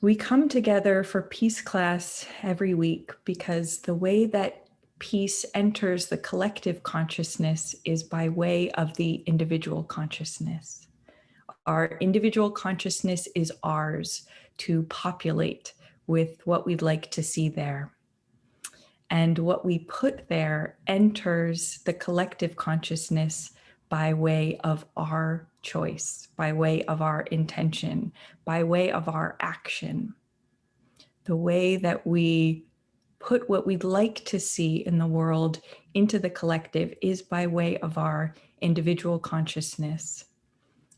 We come together for peace class every week because the way that peace enters the collective consciousness is by way of the individual consciousness. Our individual consciousness is ours to populate with what we'd like to see there. And what we put there enters the collective consciousness by way of our choice, by way of our intention, by way of our action. The way that we put what we'd like to see in the world into the collective is by way of our individual consciousness.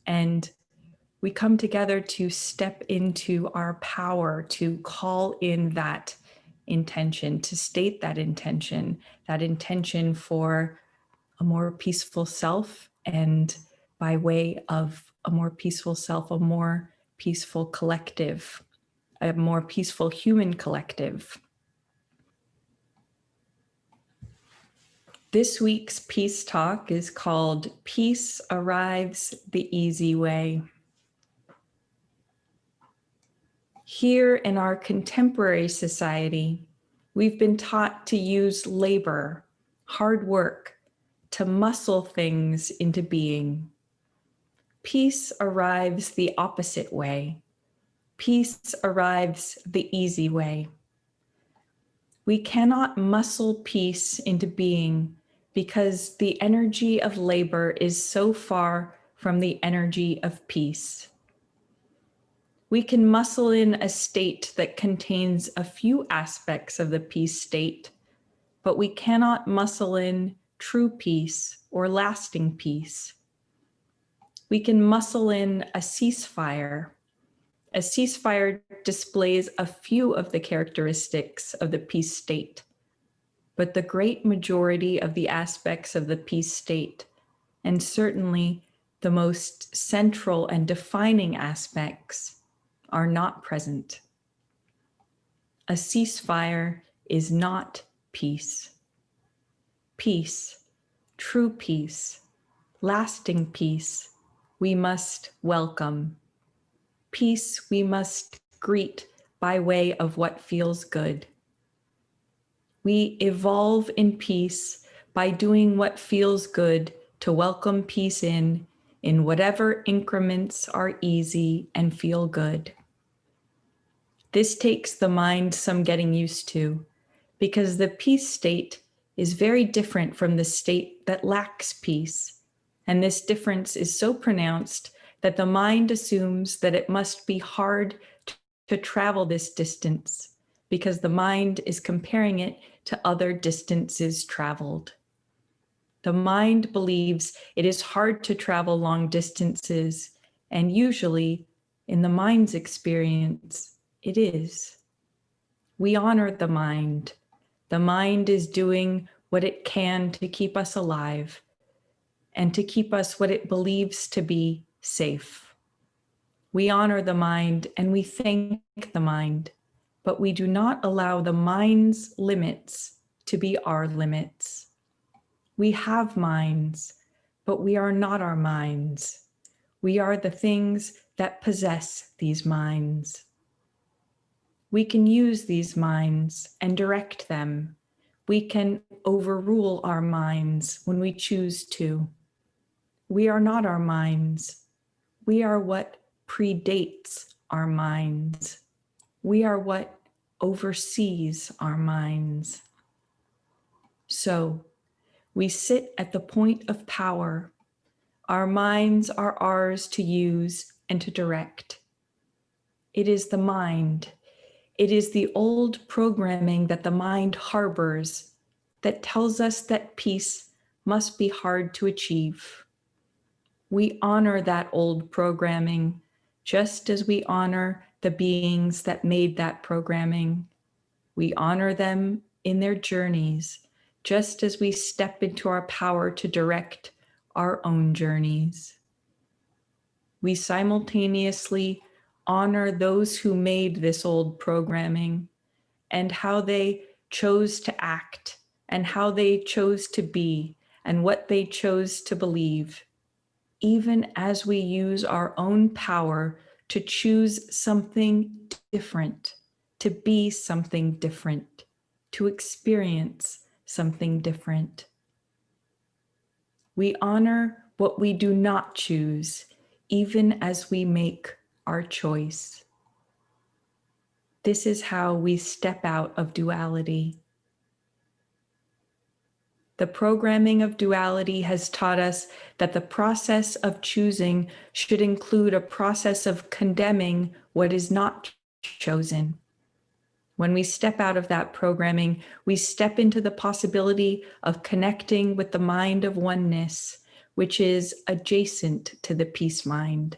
And we come together to step into our power, to call in that intention, to state that intention for a more peaceful self, and by way of a more peaceful self, a more peaceful collective, a more peaceful human collective. This week's peace talk is called Peace Arrives the Easy Way. Here in our contemporary society, we've been taught to use labor, hard work, to muscle things into being. Peace arrives the opposite way. Peace arrives the easy way. We cannot muscle peace into being because the energy of labor is so far from the energy of peace. We can muscle in a state that contains a few aspects of the peace state, but we cannot muscle in true peace or lasting peace. We can muscle in a ceasefire. A ceasefire displays a few of the characteristics of the peace state, but the great majority of the aspects of the peace state, and certainly the most central and defining aspects, are not present. A ceasefire is not peace. Peace, true peace, lasting peace, we must welcome. Peace we must greet by way of what feels good. We evolve in peace by doing what feels good to welcome peace in whatever increments are easy and feel good. This takes the mind some getting used to, because the peace state is very different from the state that lacks peace. And this difference is so pronounced that the mind assumes that it must be hard to travel this distance, because the mind is comparing it to other distances traveled. The mind believes it is hard to travel long distances, and usually, in the mind's experience, it is. We honor the mind. The mind is doing what it can to keep us alive and to keep us what it believes to be safe. We honor the mind and we thank the mind, but we do not allow the mind's limits to be our limits. We have minds, but we are not our minds. We are the things that possess these minds. We can use these minds and direct them. We can overrule our minds when we choose to. We are not our minds. We are what predates our minds. We are what oversees our minds. So we sit at the point of power. Our minds are ours to use and to direct. It is the mind. It is the old programming that the mind harbors that tells us that peace must be hard to achieve. We honor that old programming just as we honor the beings that made that programming. We honor them in their journeys just as we step into our power to direct our own journeys. We simultaneously honor those who made this old programming and how they chose to act and how they chose to be and what they chose to believe, even as we use our own power to choose something different, to be something different, to experience something different. We honor what we do not choose, even as we make our choice. This is how we step out of duality. The programming of duality has taught us that the process of choosing should include a process of condemning what is not chosen. When we step out of that programming, we step into the possibility of connecting with the mind of oneness, which is adjacent to the peace mind.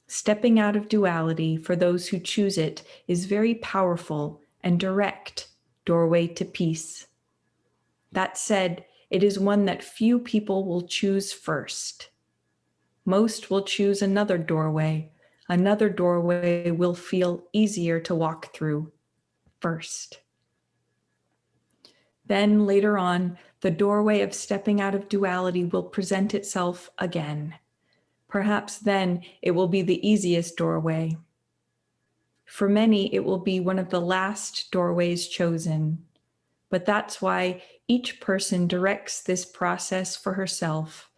Stepping out of duality for those who choose it is very powerful and direct doorway to peace. That said, it is one that few people will choose first. Most will choose another doorway. Another doorway will feel easier to walk through first. Then later on, the doorway of stepping out of duality will present itself again. Perhaps then it will be the easiest doorway. For many, it will be one of the last doorways chosen. But that's why each person directs this process for herself.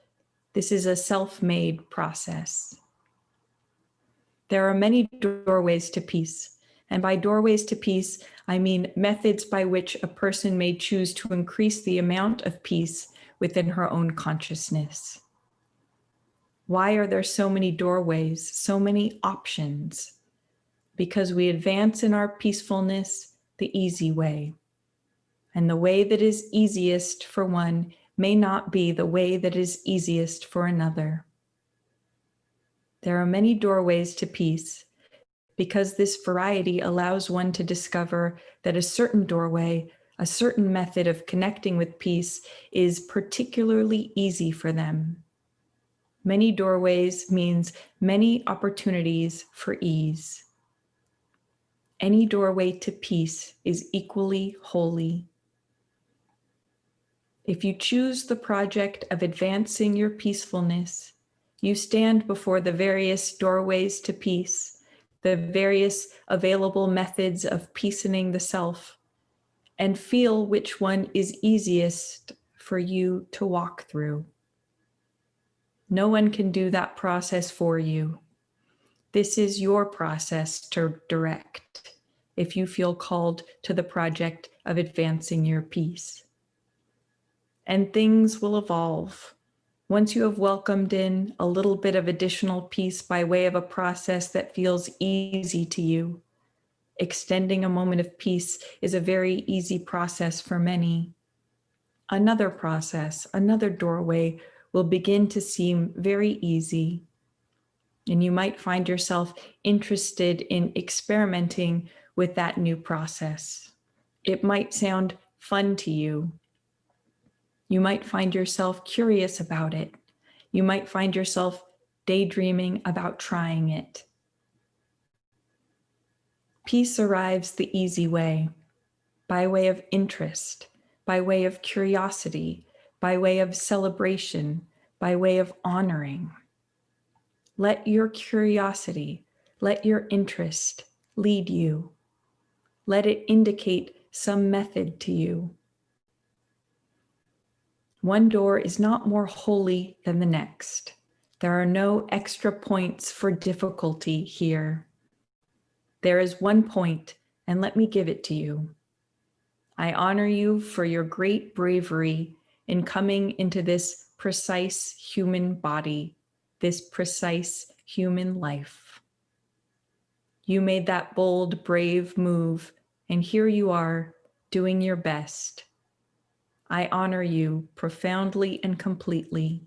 This is a self-made process. There are many doorways to peace. And by doorways to peace, I mean methods by which a person may choose to increase the amount of peace within her own consciousness. Why are there so many doorways, so many options? Because we advance in our peacefulness the easy way. And the way that is easiest for one may not be the way that is easiest for another. There are many doorways to peace because this variety allows one to discover that a certain doorway, a certain method of connecting with peace is particularly easy for them. Many doorways means many opportunities for ease. Any doorway to peace is equally holy. If you choose the project of advancing your peacefulness, you stand before the various doorways to peace, the various available methods of peacening the self, and feel which one is easiest for you to walk through. No one can do that process for you. This is your process to direct if you feel called to the project of advancing your peace. And things will evolve. Once you have welcomed in a little bit of additional peace by way of a process that feels easy to you, extending a moment of peace is a very easy process for many. Another process, another doorway will begin to seem very easy. And you might find yourself interested in experimenting with that new process. It might sound fun to you. You might find yourself curious about it. You might find yourself daydreaming about trying it. Peace arrives the easy way, by way of interest, by way of curiosity, by way of celebration, by way of honoring. Let your curiosity, let your interest lead you. Let it indicate some method to you. One door is not more holy than the next. There are no extra points for difficulty here. There is one point, and let me give it to you. I honor you for your great bravery in coming into this precise human body, this precise human life. You made that bold, brave move, and here you are doing your best. I honor you profoundly and completely.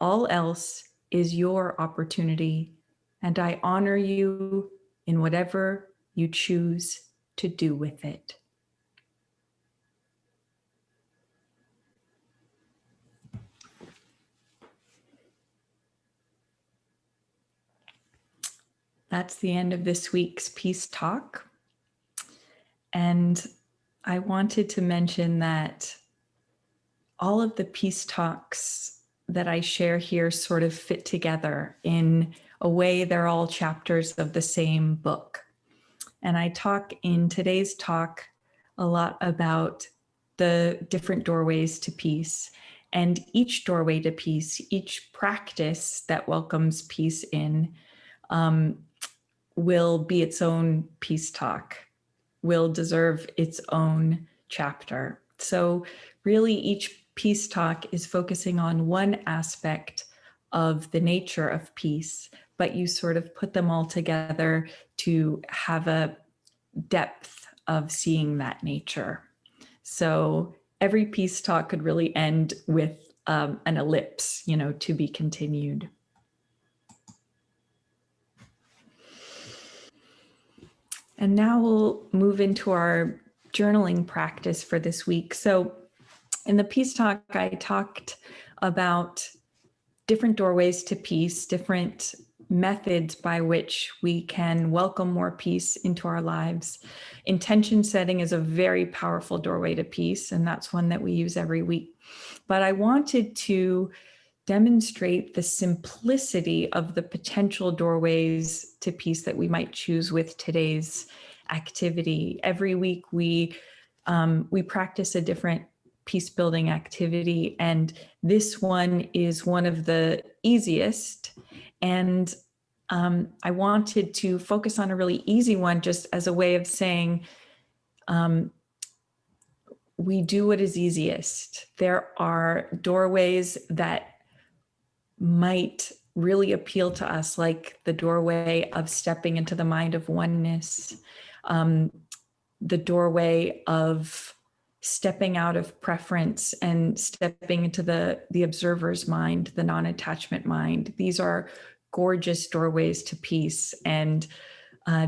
All else is your opportunity, and I honor you in whatever you choose to do with it. That's the end of this week's Peace Talk. And I wanted to mention that all of the peace talks that I share here sort of fit together in way they're all chapters of the same book. And I talk in today's talk a lot about the different doorways to peace. And each doorway to peace, each practice that welcomes peace in, will be its own peace talk, will deserve its own chapter. So really each peace talk is focusing on one aspect of the nature of peace, but you sort of put them all together to have a depth of seeing that nature. So every peace talk could really end with an ellipse, to be continued. And now we'll move into our journaling practice for this week. So in the peace talk, I talked about different doorways to peace, different methods by which we can welcome more peace into our lives. Intention setting is a very powerful doorway to peace, and that's one that we use every week. But I wanted to demonstrate the simplicity of the potential doorways to peace that we might choose with today's activity. Every week we practice a different peace building activity, and this one is one of the easiest. And I wanted to focus on a really easy one just as a way of saying, we do what is easiest. There are doorways that might really appeal to us, like the doorway of stepping into the mind of oneness, the doorway of stepping out of preference and stepping into the observer's mind, the non-attachment mind. These are gorgeous doorways to peace, and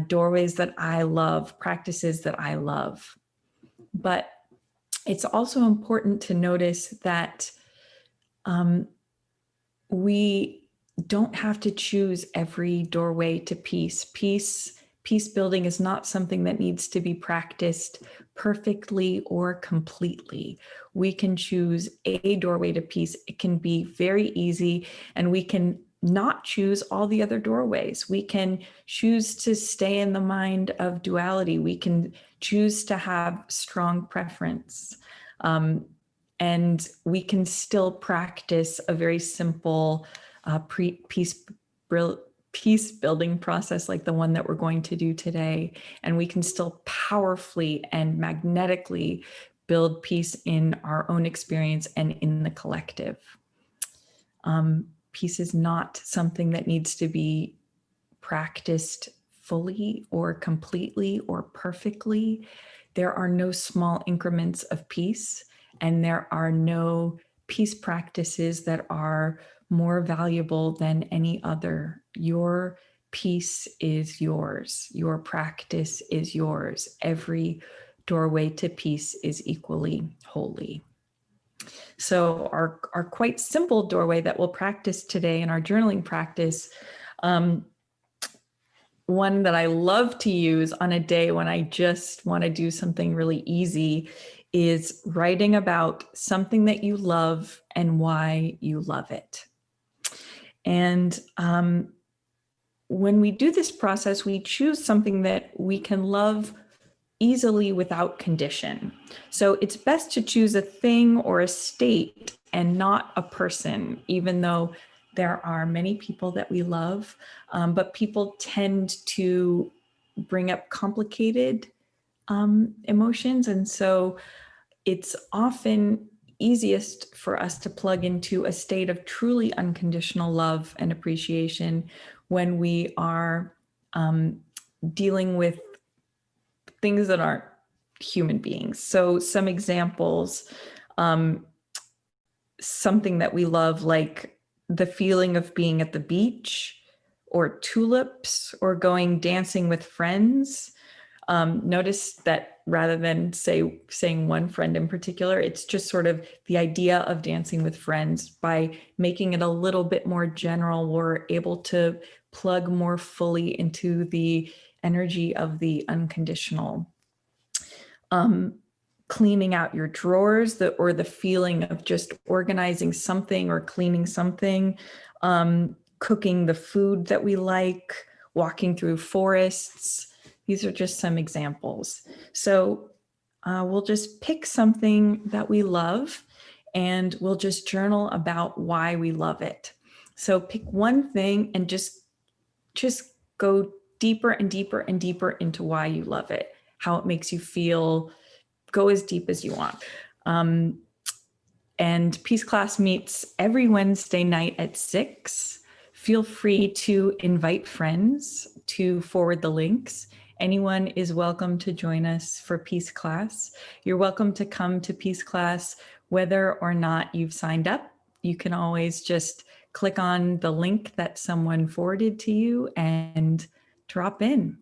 doorways that I love, practices that I love. But it's also important to notice that we don't have to choose every doorway to peace. Peace building is not something that needs to be practiced perfectly or completely. We can choose a doorway to peace. It can be very easy, and we can not choose all the other doorways. We can choose to stay in the mind of duality. We can choose to have strong preference. And we can still practice a very simple peace building process like the one that we're going to do today. And we can still powerfully and magnetically build peace in our own experience and in the collective. Peace is not something that needs to be practiced fully or completely or perfectly. There are no small increments of peace, and there are no peace practices that are more valuable than any other. Your peace is yours. Your practice is yours. Every doorway to peace is equally holy. So our quite simple doorway that we'll practice today in our journaling practice, one that I love to use on a day when I just want to do something really easy, is writing about something that you love and why you love it. And when we do this process, we choose something that we can love easily without condition. So it's best to choose a thing or a state and not a person, even though there are many people that we love, but people tend to bring up complicated emotions. And so it's often easiest for us to plug into a state of truly unconditional love and appreciation when we are dealing with things that aren't human beings. So some examples, something that we love, like the feeling of being at the beach, or tulips, or going dancing with friends. Notice that rather than saying one friend in particular, it's just sort of the idea of dancing with friends. By making it a little bit more general, we're able to plug more fully into the energy of the unconditional. Cleaning out your drawers, or the feeling of just organizing something or cleaning something. cooking the food that we like, walking through forests. These are just some examples. So we'll just pick something that we love and we'll just journal about why we love it. So pick one thing and just go deeper and deeper and deeper into why you love it, how it makes you feel. Go as deep as you want. And Peace Class meets every Wednesday night at 6. Feel free to invite friends to forward the links. Anyone is welcome to join us for Peace Class. You're welcome to come to Peace Class whether or not you've signed up. You can always just click on the link that someone forwarded to you and drop in.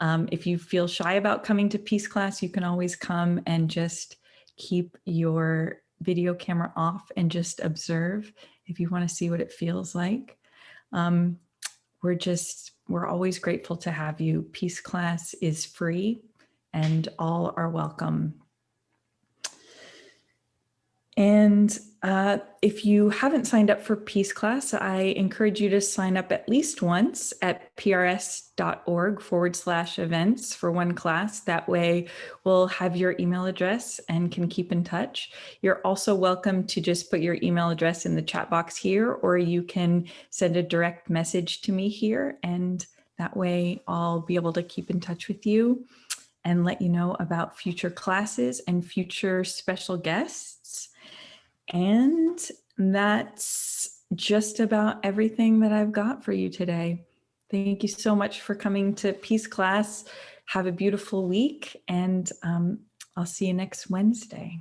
If you feel shy about coming to Peace Class, you can always come and just keep your video camera off and just observe if you want to see what it feels like. We're always grateful to have you. Peace Class is free and all are welcome. And if you haven't signed up for Peace Class, I encourage you to sign up at least once at prs.org/events for one class. That way we'll have your email address and can keep in touch. You're also welcome to just put your email address in the chat box here, or you can send a direct message to me here, and that way I'll be able to keep in touch with you and let you know about future classes and future special guests. And that's just about everything that I've got for you today. Thank you so much for coming to Peace Class. Have a beautiful week, and I'll see you next Wednesday.